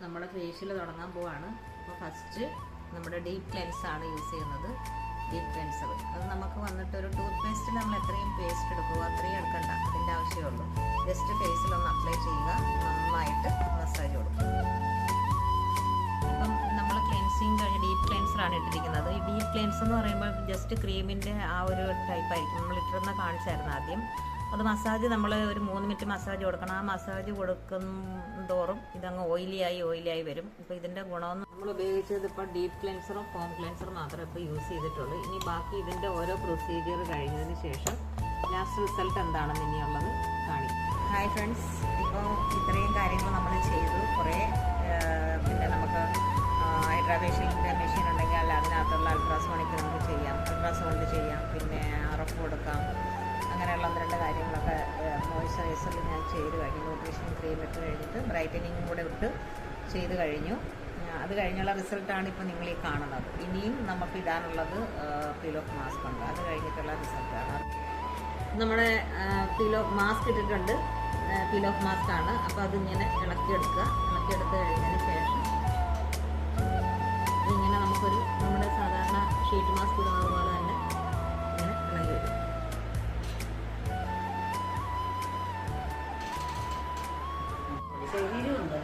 നമ്മുടെ ഫേഷ്യൽ തുടങ്ങാൻ പോവാണ്. അപ്പോൾ ഫസ്റ്റ് നമ്മുടെ ഡീപ്പ് ക്ലെൻസ് ആണ് യൂസ് ചെയ്യുന്നത്. ഡീപ്പ് ക്ലെൻസർ അത് നമുക്ക് വന്നിട്ട് ഒരു ടൂത്ത് പേസ്റ്റിൽ നമ്മൾ എത്രയും പേസ്റ്റ് എടുക്കുക അത്രയും എടുക്കണ്ട, അതിൻ്റെ ആവശ്യമുള്ളൂ. ജസ്റ്റ് ഫേസിലൊന്ന് അപ്ലൈ ചെയ്യുക, നന്നായിട്ട് മസാജ് കൊടുക്കുക. ഇപ്പം നമ്മൾ ക്ലെൻസിങ് കഴിഞ്ഞ് ഡീപ്പ് ക്ലെൻസറാണ് ഇട്ടിരിക്കുന്നത്. ഈ ഡീപ്പ് ക്ലെൻസ് എന്ന് പറയുമ്പോൾ ജസ്റ്റ് ക്രീമിൻ്റെ ആ ഒരു ടൈപ്പായിരിക്കും. നമ്മൾ ഇട്ടിരുന്ന കാണിച്ചായിരുന്നു ആദ്യം. അത് മസാജ് നമ്മൾ ഒരു 3 മിനിറ്റ് മസാജ് കൊടുക്കണം. ആ മസാജ് കൊടുക്കുന്തോറും ഇതങ്ങ് ഓയിലിയായി വരും. ഇപ്പോൾ ഇതിൻ്റെ ഗുണമെന്ന് നമ്മൾ ഉപയോഗിച്ചത് ഇപ്പോൾ ഡീപ്പ് ക്ലെൻസറും ഫോം ക്ലെൻസറും മാത്രമേ ഇപ്പോൾ യൂസ് ചെയ്തിട്ടുള്ളൂ. ഇനി ബാക്കി ഇതിൻ്റെ ഓരോ പ്രൊസീജിയർ കഴിഞ്ഞതിന് ശേഷം ലാസ്റ്റ് റിസൾട്ട് എന്താണെന്ന് ഇനിയുള്ളത് കാണിക്കും. ഹായ് ഫ്രണ്ട്സ്, ഇപ്പോൾ ഇത്രയും കാര്യങ്ങൾ നമ്മൾ ചെയ്തു. കുറേ പിന്നെ നമുക്ക് ഹൈഡ്രാഫേഷ്യലിൻ്റെ മെഷീൻ ഉണ്ടെങ്കിൽ അല്ല അതിനകത്തുള്ള അൾട്രാസോണിക് നമുക്ക് ചെയ്യാം, അൾട്രാസൗണ്ട് ചെയ്യാം, പിന്നെ RF കൊടുക്കാം. അങ്ങനെയുള്ള 2 കാര്യങ്ങളൊക്കെ മോയ്സ്ചറൈസറിൽ ഞാൻ ചെയ്ത് കഴിഞ്ഞു. ന്യൂട്രീഷൻ ക്രീം ഇട്ട് കഴിഞ്ഞിട്ട് ബ്രൈറ്റനിങ്ങും കൂടെ ഇട്ട് ചെയ്ത് കഴിഞ്ഞു. അത് കഴിഞ്ഞുള്ള റിസൾട്ടാണ് ഇപ്പോൾ നിങ്ങൾ ഈ കാണുന്നത്. ഇനിയും നമുക്ക് ഇടാനുള്ളത് പീൽ ഓഫ് മാസ്ക് ഉണ്ട്. അത് കഴിഞ്ഞിട്ടുള്ള റിസൾട്ടാണ്. നമ്മുടെ മാസ്ക് ഇട്ടിട്ടുണ്ട്, പീൽ ഓഫ് മാസ്ക് ആണ്. അപ്പോൾ അതിങ്ങനെ ഇളക്കിയെടുത്ത് കഴിഞ്ഞതിന് ശേഷം ഇങ്ങനെ നമുക്കൊരു നമ്മുടെ സാധാരണ ഷീറ്റ് മാസ്ക് ഇടുന്നത് പോലെ തന്നെ ഇങ്ങനെ ഇളകി വരും.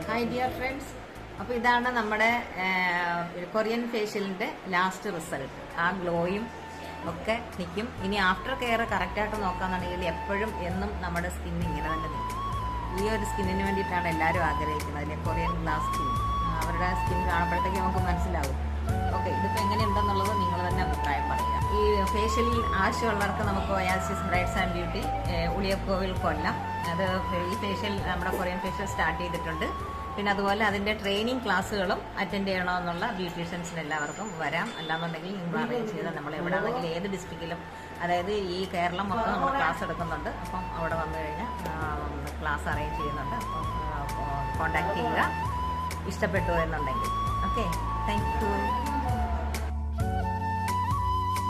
ഹായ് ഡിയർ ഫ്രണ്ട്സ്, അപ്പോൾ ഇതാണ് നമ്മുടെ കൊറിയൻ ഫേഷ്യലിൻ്റെ ലാസ്റ്റ് റിസൾട്ട്. ആ ഗ്ലോയും ഒക്കെ നിൽക്കും. ഇനി ആഫ്റ്റർ കെയർ കറക്റ്റായിട്ട് നോക്കാന്നുണ്ടെങ്കിൽ എപ്പോഴും എന്നും നമ്മുടെ സ്കിൻ ഇങ്ങനെ തന്നെ നിൽക്കും. ഈ ഒരു സ്കിന്നിന് വേണ്ടിയിട്ടാണ് എല്ലാവരും ആഗ്രഹിക്കുന്നത്. അല്ലെ കൊറിയൻ ഗ്ലാസ് സ്കിൻ. അവരുടെ സ്കിൻ കാണുമ്പോഴത്തേക്ക് നമുക്ക് മനസ്സിലാവും. ഓക്കെ, ഇതിപ്പോൾ എങ്ങനെയുണ്ടെന്നുള്ളത് നിങ്ങൾ തന്നെ അഭിപ്രായം പറയുക. ഈ ഫേഷ്യലിൽ ആവശ്യമുള്ളവർക്ക് നമുക്ക് Oasis Brights and Beauty Uliyakovil Kollam, അത് ഈ ഫേഷ്യൽ നമ്മുടെ കൊറിയൻ ഫേഷ്യൽ സ്റ്റാർട്ട് ചെയ്തിട്ടുണ്ട്. പിന്നെ അതുപോലെ അതിൻ്റെ ട്രെയിനിങ് ക്ലാസ്സുകളും അറ്റൻഡ് ചെയ്യണമെന്നുള്ള ബ്യൂട്ടീഷ്യൻസിന് എല്ലാവർക്കും വരാം. അല്ലാന്നുണ്ടെങ്കിൽ നിങ്ങൾ അറേഞ്ച് ചെയ്താൽ നമ്മൾ എവിടെ ആണെങ്കിലും ഏത് ഡിസ്ട്രിക്റ്റിലും, അതായത് ഈ കേരളം മൊത്തം നമ്മൾ ക്ലാസ് എടുക്കുന്നുണ്ട്. അപ്പം അവിടെ വന്നു കഴിഞ്ഞാൽ ക്ലാസ് അറേഞ്ച് ചെയ്യുന്നുണ്ട്. അപ്പം കോൺടാക്ട് ചെയ്യുക ഇഷ്ടപ്പെട്ടു എന്നുണ്ടെങ്കിൽ. Okay, thank you.